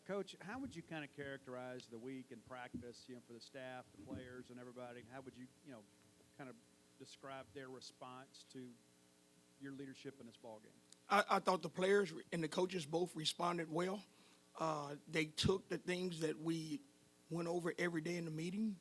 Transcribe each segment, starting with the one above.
Coach, how would you kind of characterize the week in practice, for the staff, the players, and everybody? How would you, kind of describe their response to your leadership in this ball game? I thought the players and the coaches both responded well. They took the things that we went over every day in the meeting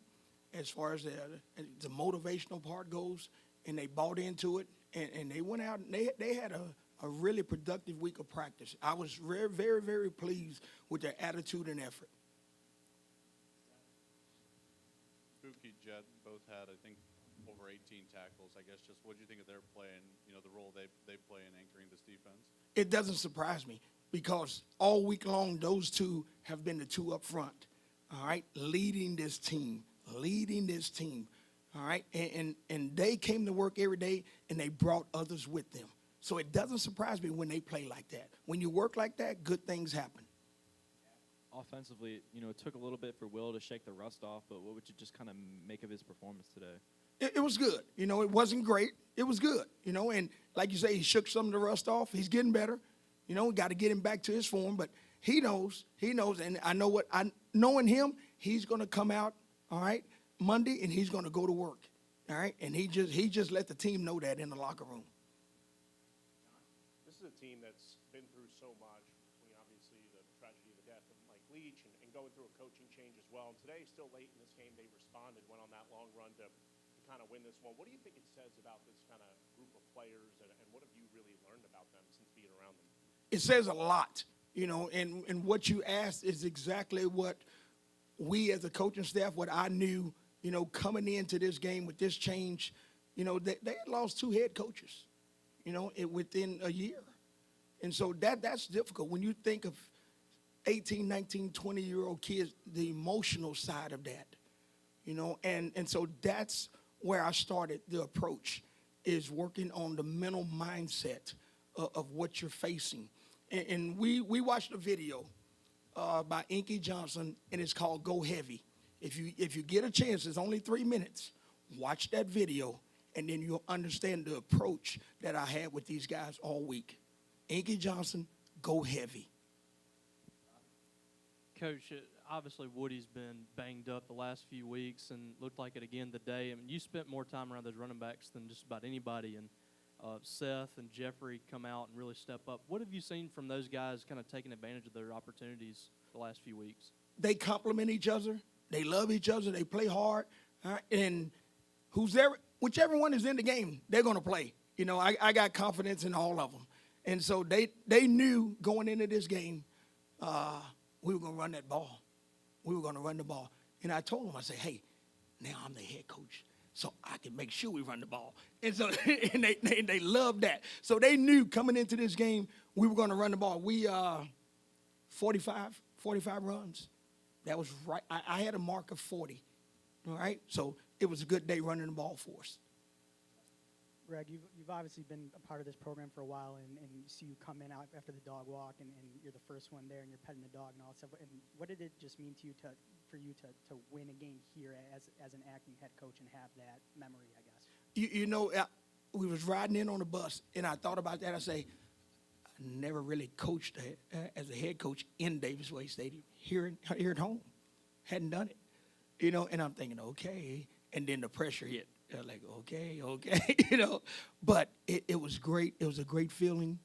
as far as the motivational part goes, and they bought into it, and they went out and they had a really productive week of practice. I was very, very, very pleased with their attitude and effort. Buki, Jet both had, I think, over 18 tackles. I guess just what do you think of their play and, the role they play in anchoring this defense? It doesn't surprise me because all week long, those two have been the two up front, all right, leading this team, all right, and they came to work every day, and they brought others with them. So it doesn't surprise me when they play like that. When you work like that, good things happen. Offensively, it took a little bit for Will to shake the rust off, but what would you just kind of make of his performance today? It was good. It wasn't great. It was good, and like you say, he shook some of the rust off. He's getting better. We got to get him back to his form, but he knows, and I know knowing him, he's going to come out, all right, Monday, and he's going to go to work, all right, and he just let the team know that in the locker room. This is a team that's been through so much between obviously the tragedy of the death of Mike Leach and going through a coaching change as well. And today, still late in this game, they responded, went on that long run to kind of win this one. What do you think it says about this kind of group of players, and what have you really learned about them since being around them? It says a lot, and what you asked is exactly what we as a coaching staff, what I knew, coming into this game with this change, they had lost two head coaches, within a year. And so that's difficult. When you think of 18, 19, 20-year-old kids, the emotional side of that, and so that's where I started the approach, is working on the mental mindset of what you're facing. And we watched a video by Inky Johnson, and it's called Go Heavy. If you get a chance, it's only 3 minutes. Watch that video, and then you'll understand the approach that I had with these guys all week. Inky Johnson, Go Heavy. Coach, obviously Woody's been banged up the last few weeks and looked like it again today. I mean, you spent more time around those running backs than just about anybody, and Seth and Jeffrey come out and really step up. What have you seen from those guys kind of taking advantage of their opportunities the last few weeks? They complement each other. They love each other. They play hard. And whichever one is in the game, they're going to play. I got confidence in all of them. And so they knew going into this game we were going to run that ball. We were going to run the ball. And I told them, I said, hey, now I'm the head coach, so I can make sure we run the ball. And so and they loved that. So they knew coming into this game we were going to run the ball. We 45 runs. That was right. I had a mark of 40. All right? So it was a good day running the ball for us. Greg, you've obviously been a part of this program for a while, and you see you come in out after the dog walk, and you're the first one there, and you're petting the dog and all that stuff. And what did it just mean to you for you to win a game here as an acting head coach and have that memory, I guess? We was riding in on the bus, and I thought about that. I say, I never really coached as a head coach in Davis Wade Stadium here at home. Hadn't done it, and I'm thinking, okay. And then the pressure hit. Like, okay, But it was great. It was a great feeling.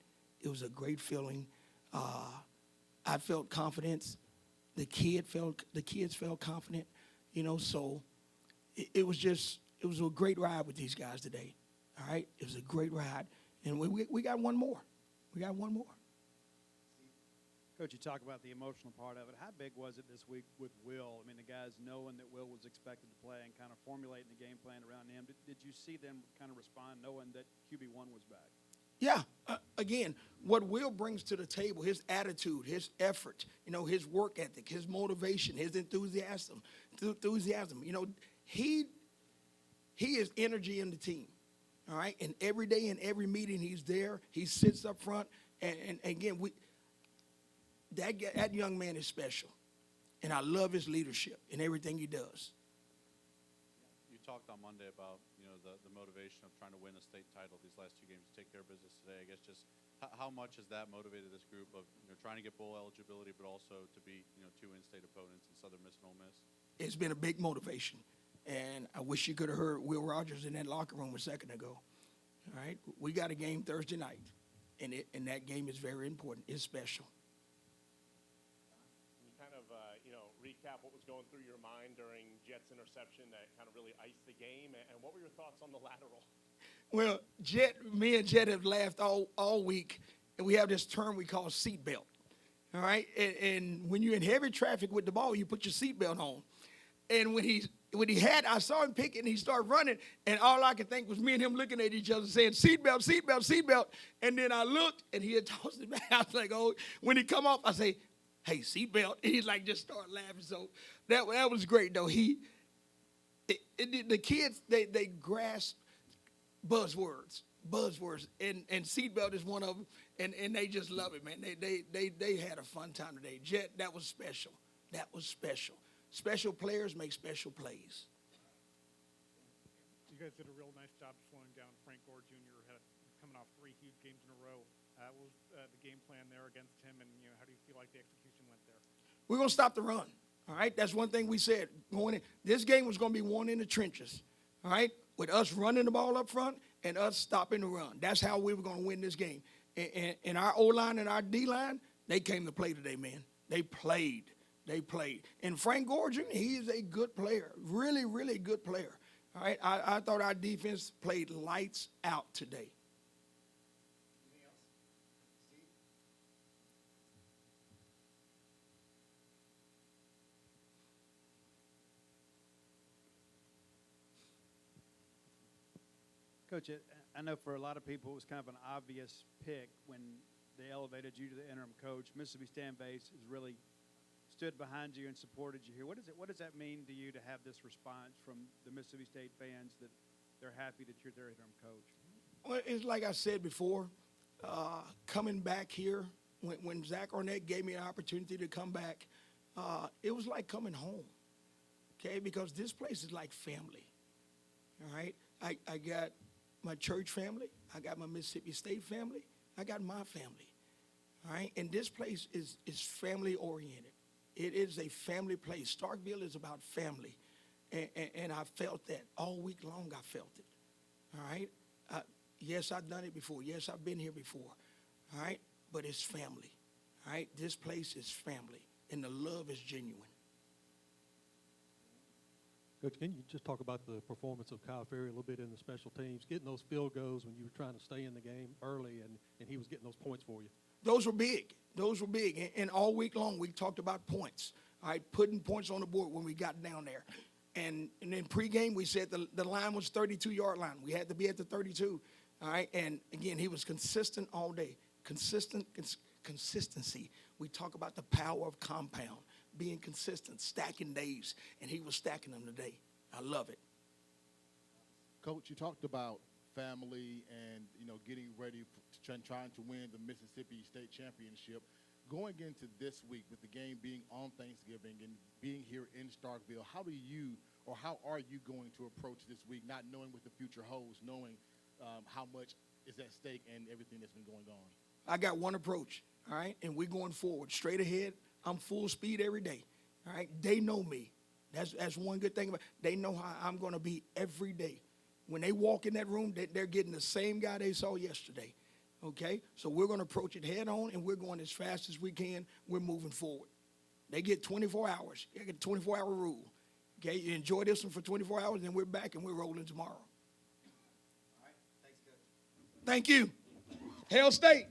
I felt confidence. The kids felt confident, so it was a great ride with these guys today. All right? It was a great ride. And we got one more. Coach, you talk about the emotional part of it. How big was it this week with Will? I mean, the guys knowing that Will was expected to play and kind of formulating the game plan around him. Did you see them kind of respond knowing that QB1 was back? Yeah. Again, what Will brings to the table, his attitude, his effort, his work ethic, his motivation, his enthusiasm. He is energy in the team. All right? And every day in every meeting he's there. He sits up front. And again, that young man is special. And I love his leadership and everything he does. You talked on Monday about, the motivation of trying to win a state title these last two games, take care of business today. I guess just how much has that motivated this group of, trying to get bowl eligibility, but also to beat, two in-state opponents in Southern Miss and Ole Miss? It's been a big motivation. And I wish you could have heard Will Rogers in that locker room a second ago. All right? We got a game Thursday night, and that game is very important. It's special. Can you kind of, recap what was going through your mind during Jet's interception that kind of really iced the game? And what were your thoughts on the lateral? Well, me and Jet have laughed all week, and we have this term we call seatbelt. All right? And when you're in heavy traffic with the ball, you put your seatbelt on. And when I saw him pick it and he started running, and all I could think was me and him looking at each other saying, seatbelt, seatbelt, seatbelt. And then I looked, and he had tossed it back. I was like, oh, when he come off, I say, hey, seatbelt. And he's like, just start laughing. So that was great, though. The kids, they grasp buzzwords, and seatbelt is one of them, and they just love it, man. They had a fun time today. Jet, that was special. That was special. Special players make special plays. You guys did a real nice job slowing down Frank Gore Jr. Coming off 3 huge games in a row. What was the game plan there against him, and how do you feel like the execution went there? We're going to stop the run. All right, that's one thing we said going in. This game was going to be won in the trenches. All right, with us running the ball up front and us stopping the run. That's how we were going to win this game. And our O-line and our D-line, they came to play today, man. They played. And Frank Gore Jr., he is a good player, really, really good player. All right, I thought our defense played lights out today. Anything else? Steve? Coach, I know for a lot of people it was kind of an obvious pick when they elevated you to the interim coach. Mississippi State base has really stood behind you and supported you here. What does that mean to you to have this response from the Mississippi State fans that they're happy that you're their interim coach? Well, it's like I said before, coming back here, when Zach Arnett gave me an opportunity to come back, it was like coming home, okay, because this place is like family, all right? I got my church family, I got my Mississippi State family, I got my family, all right? And this place is family-oriented. It is a family place. Starkville is about family, and I felt that all week long. I felt it. All right. Yes, I've done it before. Yes, I've been here before. All right, but it's family. All right, this place is family, and the love is genuine. Coach, can you just talk about the performance of Kyle Ferry a little bit in the special teams, getting those field goals when you were trying to stay in the game early, and he was getting those points for you? Those were big. Those were big. And all week long, we talked about points, all right, putting points on the board when we got down there. And in pregame, we said the line was 32-yard line. We had to be at the 32, all right? And, again, he was consistent all day. Consistency. We talk about the power of compound, being consistent, stacking days, and he was stacking them today. I love it. Coach, you talked about family and, getting ready trying to win the Mississippi State Championship. Going into this week with the game being on Thanksgiving and being here in Starkville, how are you going to approach this week, not knowing what the future holds, knowing how much is at stake and everything that's been going on? I got one approach, all right, and we're going forward, straight ahead. I'm full speed every day, all right? They know me. That's one good thing about it. They know how I'm going to be every day. When they walk in that room, they're getting the same guy they saw yesterday, okay? So we're going to approach it head on, and we're going as fast as we can. We're moving forward. They get 24 hours. They get a 24-hour rule, okay? You enjoy this one for 24 hours, then we're back, and we're rolling tomorrow. All right. Thanks, Coach. Thank you. Hail State.